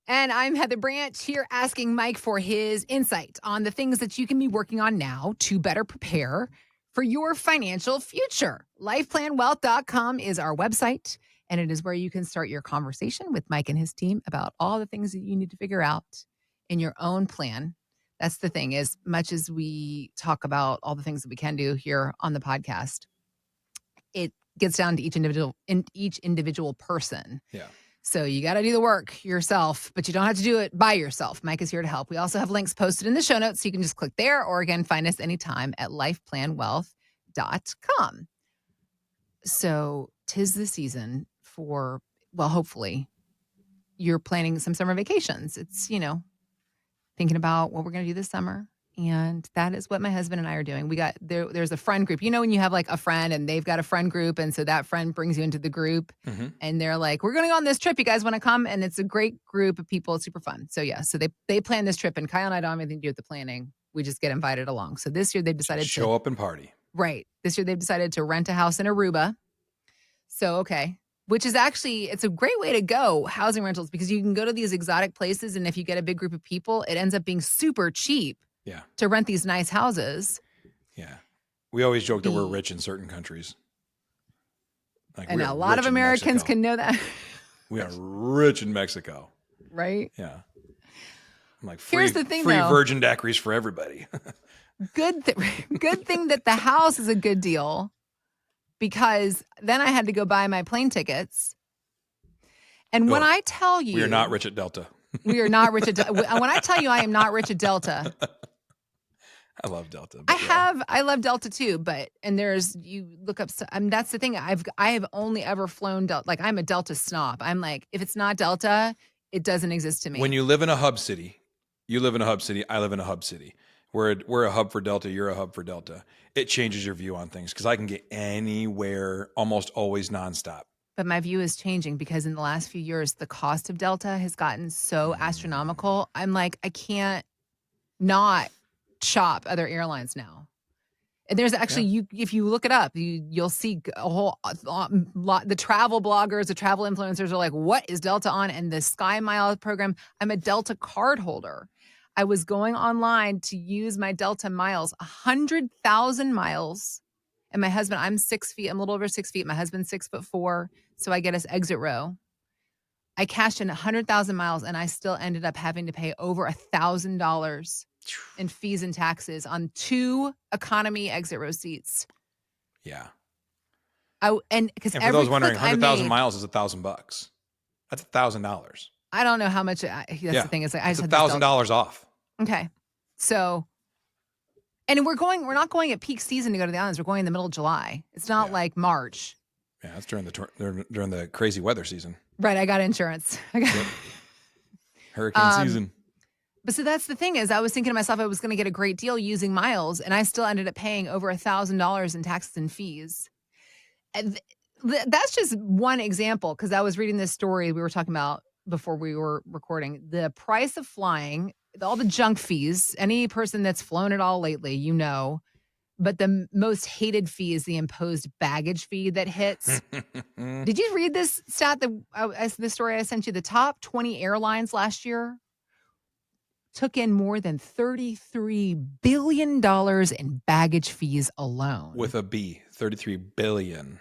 And I'm Heather Branch here asking Mike for his insight on the things that you can be working on now to better prepare for your financial future. LifePlanWealth.com is our website, and it is where you can start your conversation with Mike and his team about all the things that you need to figure out in your own plan. That's the thing, as much as we talk about all the things that we can do here on the podcast, it gets down to each individual person. Yeah. So you got to do the work yourself, but you don't have to do it by yourself. Mike is here to help. We also have links posted in the show notes, so you can just click there, or again, find us anytime at lifeplanwealth.com. So 'tis the season for, well, hopefully you're planning some summer vacations. It's, thinking about what we're going to do this summer. And that is what my husband and I are doing. We got there's a friend group. When you have like a friend and they've got a friend group, and so that friend brings you into the group, and they're like, "We're going to go on this trip. You guys want to come?" And it's a great group of people. It's super fun. So yeah, so they plan this trip, and Kyle and I don't have anything to do with the planning. We just get invited along. So this year they've decided to show up and party. Right. This year they've decided to rent a house in Aruba. So okay. Which is actually, it's a great way to go, housing rentals, because you can go to these exotic places, and if you get a big group of people, it ends up being super cheap. Yeah. To rent these nice houses. Yeah. We always joke that we're rich in certain countries. Like, and a lot of Americans can know that. We are rich in Mexico. Right? Yeah. I'm like, here's the thing, free though. virgin daiquiris for everybody. Good thing that the house is a good deal, because then I had to go buy my plane tickets. And when I tell you... We are not rich at Delta. We are not rich at Delta. When I tell you I am not rich at Delta... I love Delta. I love Delta too, you look up, that's the thing. I have only ever flown Delta. Like, I'm a Delta snob. I'm like, if it's not Delta, it doesn't exist to me. When you live in a hub city, you live in a hub city, I live in a hub city. We're a hub for Delta, you're a hub for Delta. It changes your view on things, because I can get anywhere almost always nonstop. But my view is changing, because in the last few years, the cost of Delta has gotten so astronomical. I'm like, I can't not shop other airlines now. And there's actually, if you look it up, you'll see a whole lot. The travel bloggers, the travel influencers are like, what is Delta on? And the Sky Miles program, I'm a Delta card holder. I was going online to use my Delta miles, 100,000 miles. And my husband, I'm 6 feet, I'm a little over 6 feet. My husband's 6'4", so I get us exit row. I cashed in 100,000 miles, and I still ended up having to pay over $1,000 in fees and taxes on 2 economy exit row seats. Yeah. And for those wondering, 100,000 miles is $1,000. That's $1,000. I don't know how much. That's the thing. It's like, I just had $1,000 off. Okay. So, and we're not going at peak season to go to the islands. We're going in the middle of July. It's not like March. Yeah, it's during the crazy weather season. Right. I got insurance. Hurricane season. But so that's the thing, is I was thinking to myself, I was going to get a great deal using miles, and I still ended up paying over $1,000 in taxes and fees. And that's just one example, because I was reading this story we were talking about before we were recording. The price of flying, all the junk fees, any person that's flown at all lately, but the most hated fee is the imposed baggage fee that hits. Did you read this stat, the story I sent you? The top 20 airlines last year took in more than $33 billion in baggage fees alone. With a B, 33 billion.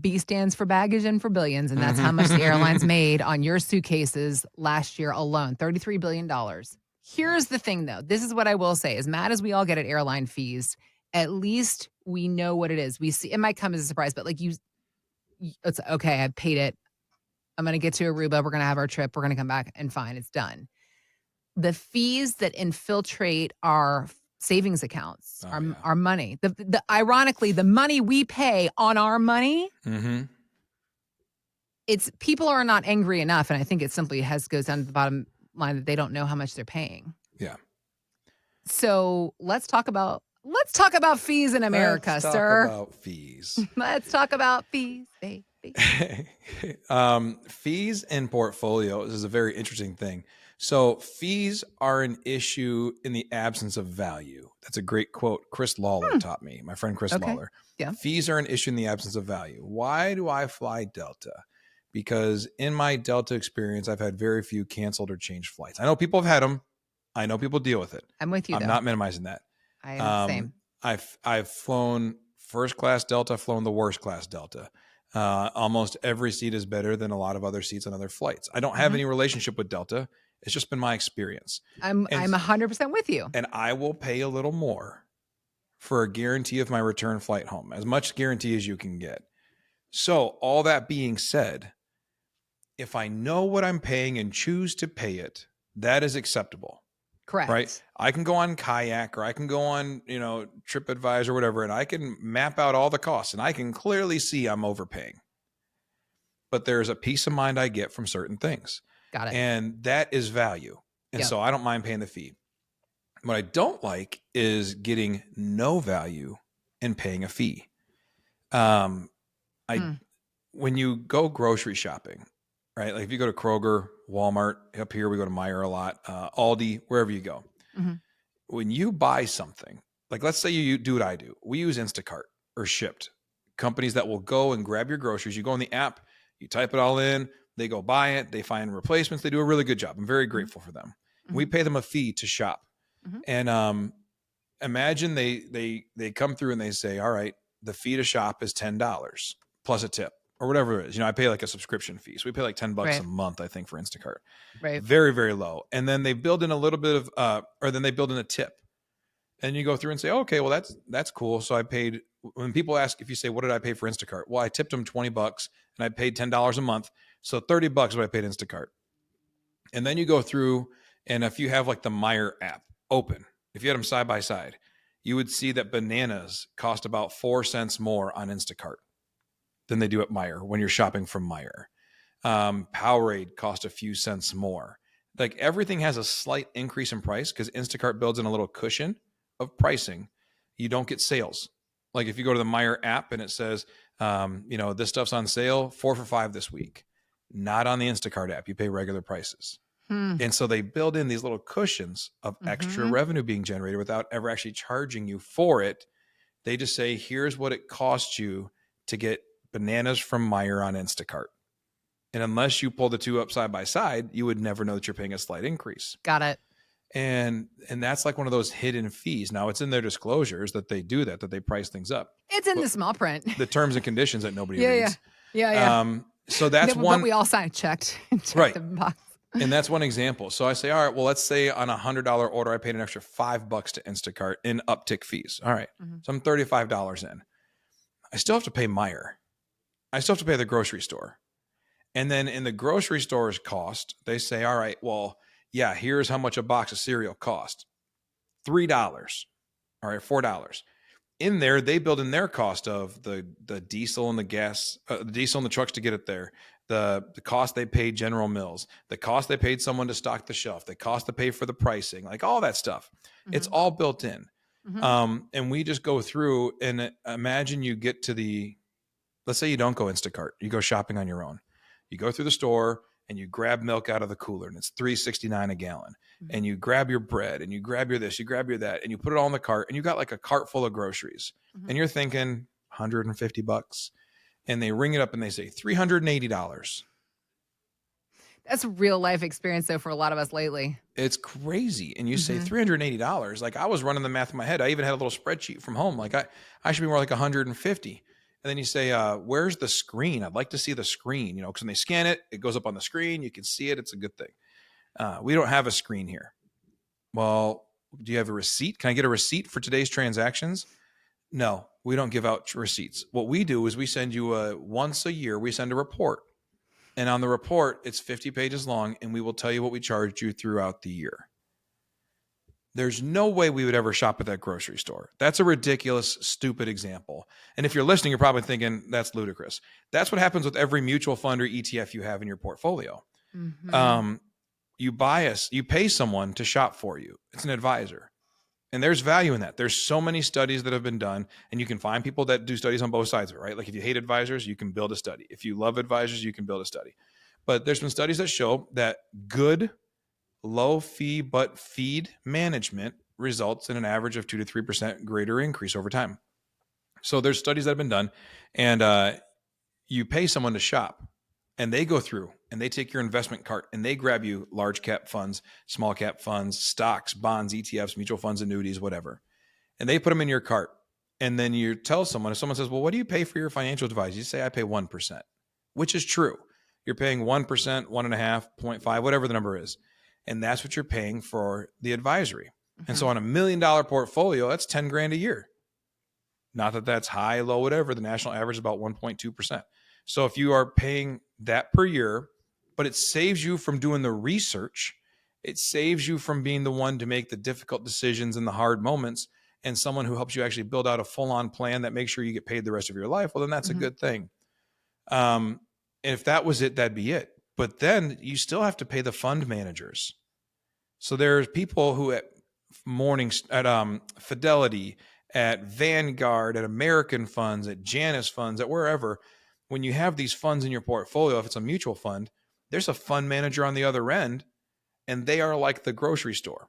B stands for baggage and for billions, and that's how much the airlines made on your suitcases last year alone, $33 billion. Here's the thing, though. This is what I will say. As mad as we all get at airline fees, at least we know what it is. We see, it might come as a surprise, but it's okay, I paid it. I'm going to get to Aruba. We're going to have our trip. We're going to come back, and fine, it's done. The fees that infiltrate our savings accounts, our money, ironically, the money we pay on our money, it's people are not angry enough. And I think it simply goes down to the bottom line that they don't know how much they're paying. Yeah. So let's talk about fees in America, sir. Let's talk about fees. Let's talk about fees, baby. Fees and portfolios is a very interesting thing. So fees are an issue in the absence of value. That's a great quote Chris Lawler taught me, my friend Chris Lawler. Yeah. Fees are an issue in the absence of value. Why do I fly Delta? because in my Delta experience, I've had very few canceled or changed flights. I know people have had them. I know people deal with it. I'm with you I'm though. not minimizing that. I am the same. I've flown first class Delta, flown the worst class Delta. Almost every seat is better than a lot of other seats on other flights. I don't have any relationship with Delta. It's just been my experience. I'm 100% with you. And I will pay a little more for a guarantee of my return flight home, as much guarantee as you can get. So all that being said, if I know what I'm paying and choose to pay it, that is acceptable. Correct. Right? I can go on Kayak or I can go on, TripAdvisor or whatever, and I can map out all the costs and I can clearly see I'm overpaying. But there's a peace of mind I get from certain things. Got it. And that is value. And so I don't mind paying the fee. What I don't like is getting no value and paying a fee. When you go grocery shopping, right? Like if you go to Kroger, Walmart, up here we go to Meijer a lot, Aldi, wherever you go. When you buy something, like let's say you do what I do. We use Instacart or Shipped, companies that will go and grab your groceries. You go on the app, you type it all in, they go buy it, they find replacements. They do a really good job. I'm very grateful for them. We pay them a fee to shop. And imagine they come through and they say, all right, the fee to shop is $10 plus a tip or whatever it is. I pay like a subscription fee. So we pay like $10 a month, I think, for Instacart. Right. Very, very low. And then they build in a little bit of, or then they build in a tip. And you go through and say, okay, well, that's cool. So I paid, when people ask, if you say, what did I pay for Instacart? Well, I tipped them $20 and I paid $10 a month. So $30 is what I paid Instacart. And then you go through, and if you have like the Meijer app open, if you had them side by side, you would see that bananas cost about 4 cents more on Instacart than they do at Meijer when you're shopping from Meijer. Powerade cost a few cents more. Like everything has a slight increase in price because Instacart builds in a little cushion of pricing. You don't get sales. Like if you go to the Meijer app and it says, this stuff's on sale, 4 for $5 this week. Not on the Instacart app. You pay regular prices. And so they build in these little cushions of extra revenue being generated without ever actually charging you for it. They just say, here's what it costs you to get bananas from Meijer on Instacart. And unless you pull the two up side by side, you would never know that you're paying a slight increase. Got it. And that's like one of those hidden fees. Now it's in their disclosures that they do that they price things up. It's in the small print. The terms and conditions that nobody reads. Yeah. So that's one. But we all signed, checked right. the box. And that's one example. So I say, all right, well, let's say on a $100 order, I paid an extra $5 to Instacart in uptick fees. All right. So I'm $35 in. I still have to pay Meijer. I still have to pay the grocery store. And then in the grocery store's cost, they say, all right, well, yeah, here's how much a box of cereal cost. $3. All right, $4. In there, they build in their cost of the diesel and the gas, the diesel and the trucks to get it there, the cost they paid General Mills, the cost they paid someone to stock the shelf, the cost to pay for the pricing, like all that stuff. It's all built in. And we just go through and imagine you get to let's say you don't go Instacart, you go shopping on your own. You go through the store and you grab milk out of the cooler and it's $3.69 a gallon. And you grab your bread and you grab your this, you grab your that, and you put it all in the cart and you got like a cart full of groceries and you're thinking $150. And they ring it up and they say $380. That's a real life experience though for a lot of us lately. It's crazy. And you say $380. Like I was running the math in my head. I even had a little spreadsheet from home. Like I should be more like 150. And then you say, where's the screen? I'd like to see the screen, because when they scan it, it goes up on the screen. You can see it. It's a good thing. We don't have a screen here. Well, do you have a receipt? Can I get a receipt for today's transactions? No, we don't give out receipts. What we do is we send you once a year, we send a report. And on the report, it's 50 pages long, and we will tell you what we charged you throughout the year. There's no way we would ever shop at that grocery store. That's a ridiculous, stupid example. And if you're listening, you're probably thinking that's ludicrous. That's what happens with every mutual fund or ETF you have in your portfolio. You pay someone to shop for you. It's an advisor. And there's value in that. There's so many studies that have been done, and you can find people that do studies on both sides of it, right? Like if you hate advisors, you can build a study. If you love advisors, you can build a study. But there's been studies that show that good low fee but feed management results in an average of 2 to 3% greater increase over time. So there's studies that have been done, and you pay someone to shop. and they go through and they take your investment cart and they grab you large cap funds, small cap funds, stocks, bonds, ETFs, mutual funds, annuities, whatever. And they put them in your cart. And then you tell someone, if someone says, well, what do you pay for your financial advisor? You say, I pay 1%, which is true. You're paying 1%, 1.5%, 0.5, whatever the number is. And that's what you're paying for the advisory. Mm-hmm. And so on $1 million portfolio, that's 10 grand a year. Not that that's high, low, whatever. The national average is about 1.2%. So if you are paying that per year, but it saves you from doing the research, it saves you from being the one to make the difficult decisions in the hard moments, and someone who helps you actually build out a full-on plan that makes sure you get paid the rest of your life, well, then that's a good thing. And if that was it, that'd be it. But then you still have to pay the fund managers. So there's people who at Fidelity, at Vanguard, at American Funds, at Janus Funds, at wherever, when you have these funds in your portfolio, if it's a mutual fund, there's a fund manager on the other end, and they are like the grocery store.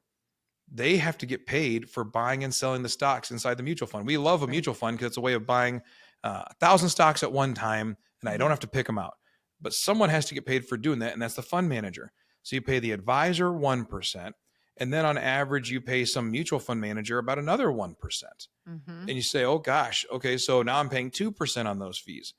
They have to get paid for buying and selling the stocks inside the mutual fund. We love a mutual fund because it's a way of buying 1,000 stocks at one time, and I don't have to pick them out. But someone has to get paid for doing that, and that's the fund manager. So you pay the advisor 1%, and then on average, you pay some mutual fund manager about another 1%. And you say, oh gosh, okay, so now I'm paying 2% on those fees.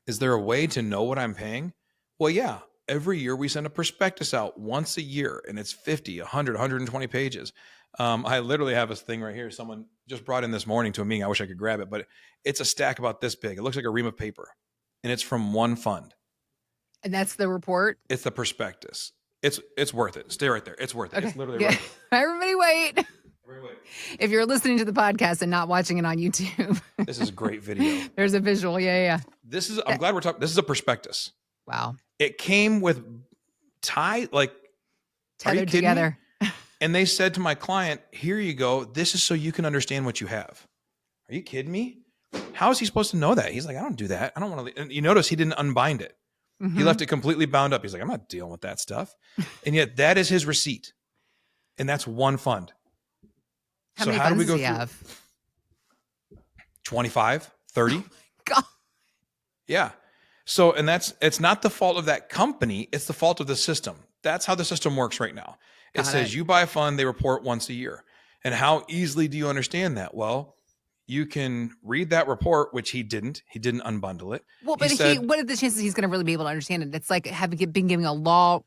Is there a way to know what I'm paying? Well, yeah. Every year we send a prospectus out once a year, and it's 50, 100, 120 pages. I literally have this thing right here. Someone just brought in this morning to a meeting. I wish I could grab it, but it's a stack about this big. It looks like a ream of paper, and it's from one fund. And that's the report? It's the prospectus. It's worth it. Stay right there. It's worth it. Okay. It's literally right there. Everybody wait. If you're listening to the podcast and not watching it on YouTube. This is a great video. There's a visual. Yeah. I'm glad we're talking. This is a prospectus. Wow. It came with tethered together. And they said to my client, here you go. This is so you can understand what you have. Are you kidding me? How is he supposed to know that? He's like, I don't do that. I don't want to. And you notice he didn't unbind it. He left it completely bound up. He's like, I'm not dealing with that stuff. And yet that is his receipt. And that's one fund. How many funds does he have? 25, 30. Oh God. Yeah. So, and it's not the fault of that company. It's the fault of the system. That's how the system works right now. It says you buy a fund, they report once a year. And how easily do you understand that? Well, you can read that report, which he didn't. He didn't unbundle it. Well, but what are the chances he's going to really be able to understand it? It's like been giving a law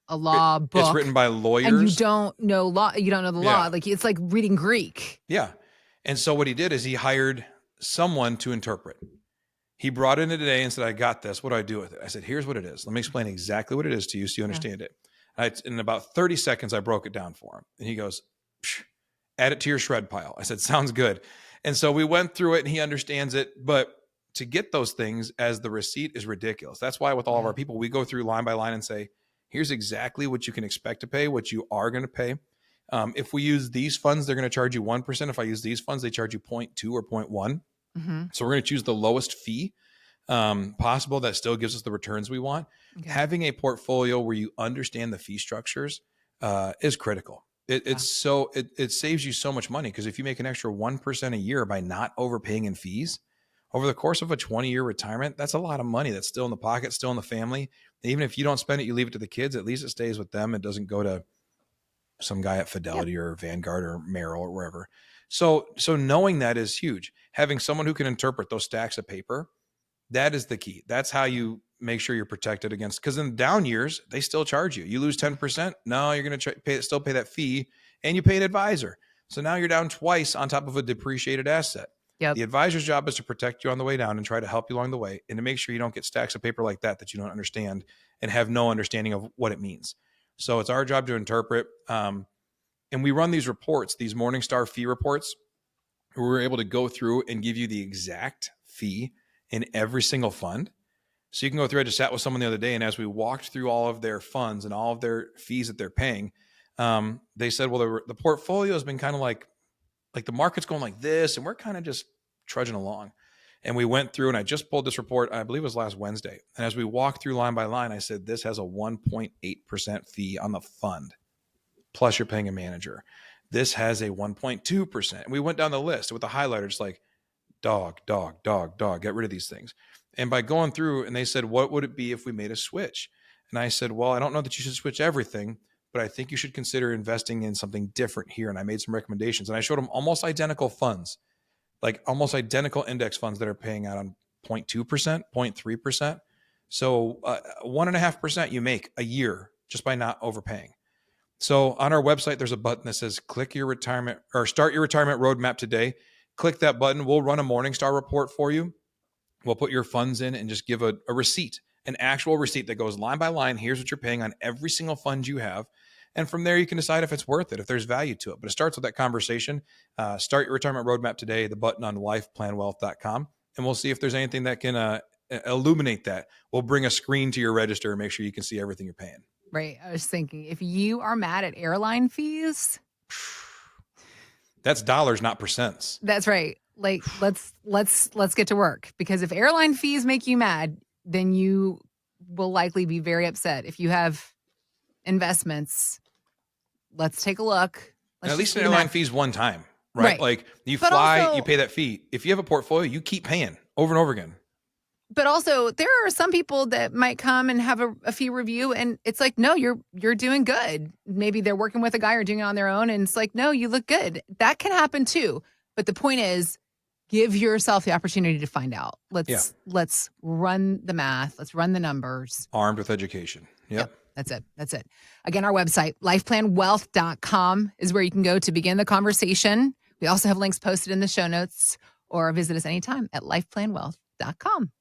book. It's written by lawyers. And you don't know law. You don't know the law. Like it's like reading Greek. Yeah. And so what he did is he hired someone to interpret. He brought in it today and said, I got this. What do I do with it? I said, here's what it is. Let me explain exactly what it is to you so you understand it. In about 30 seconds, I broke it down for him. And he goes, add it to your shred pile. I said, sounds good. And so we went through it and he understands it. But to get those things as the receipt is ridiculous. That's why with all of our people, we go through line by line and say, here's exactly what you can expect to pay, what you are going to pay. If we use these funds, they're going to charge you 1%. If I use these funds, they charge you 0.2 or 0.1. So we're going to choose the lowest fee possible that still gives us the returns we want. Okay. Having a portfolio where you understand the fee structures is critical. It saves you so much money because if you make an extra 1% a year by not overpaying in fees over the course of a 20-year retirement, that's a lot of money that's still in the pocket, still in the family. Even if you don't spend it, you leave it to the kids, at least it stays with them. It doesn't go to some guy at Fidelity or Vanguard or Merrill or wherever. So knowing that is huge. Having someone who can interpret those stacks of paper, that is the key. That's how you make sure you're protected against, because in the down years, they still charge you. You lose 10%. No, you're going to still pay that fee, and you pay an advisor. So now you're down twice on top of a depreciated asset. Yep. The advisor's job is to protect you on the way down and try to help you along the way and to make sure you don't get stacks of paper like that you don't understand and have no understanding of what it means. So it's our job to interpret. And we run these reports, these Morningstar fee reports, where we're able to go through and give you the exact fee in every single fund. So you can go through. I just sat with someone the other day, and as we walked through all of their funds and all of their fees that they're paying, they said, well, the portfolio has been kind of like the market's going like this, and we're kind of just trudging along. And we went through, and I just pulled this report, I believe it was last Wednesday. And as we walked through line by line, I said, this has a 1.8% fee on the fund, plus you're paying a manager. This has a 1.2%. And we went down the list with the highlighter, just like dog, get rid of these things. And by going through, and they said, what would it be if we made a switch? And I said, well, I don't know that you should switch everything, but I think you should consider investing in something different here. And I made some recommendations, and I showed them almost identical funds, like almost identical index funds that are paying out on 0.2%, 0.3%. So 1.5% you make a year just by not overpaying. So on our website, there's a button that says click your retirement or start your retirement roadmap today. Click that button. We'll run a Morningstar report for you. We'll put your funds in and just give a receipt, an actual receipt that goes line by line. Here's what you're paying on every single fund you have. And from there, you can decide if it's worth it, if there's value to it. But it starts with that conversation. Start your retirement roadmap today, the button on lifeplanwealth.com. And we'll see if there's anything that can illuminate that. We'll bring a screen to your register and make sure you can see everything you're paying. Right. I was thinking, if you are mad at airline fees, that's dollars, not percents. that's right. Like, let's get to work, because if airline fees make you mad, then you will likely be very upset. If you have investments, let's take a look. At least an airline fee's one time, right? Right. Like you But fly, also, you pay that fee. If you have a portfolio, you keep paying over and over again. But also, there are some people that might come and have a fee review, and it's like, no, you're doing good. Maybe they're working with a guy or doing it on their own, and it's like, no, you look good. That can happen too. But the point is, give yourself the opportunity to find out. Let's run the math. Let's run the numbers. Armed with education. Yep. That's it. Again, our website, lifeplanwealth.com, is where you can go to begin the conversation. We also have links posted in the show notes, or visit us anytime at lifeplanwealth.com.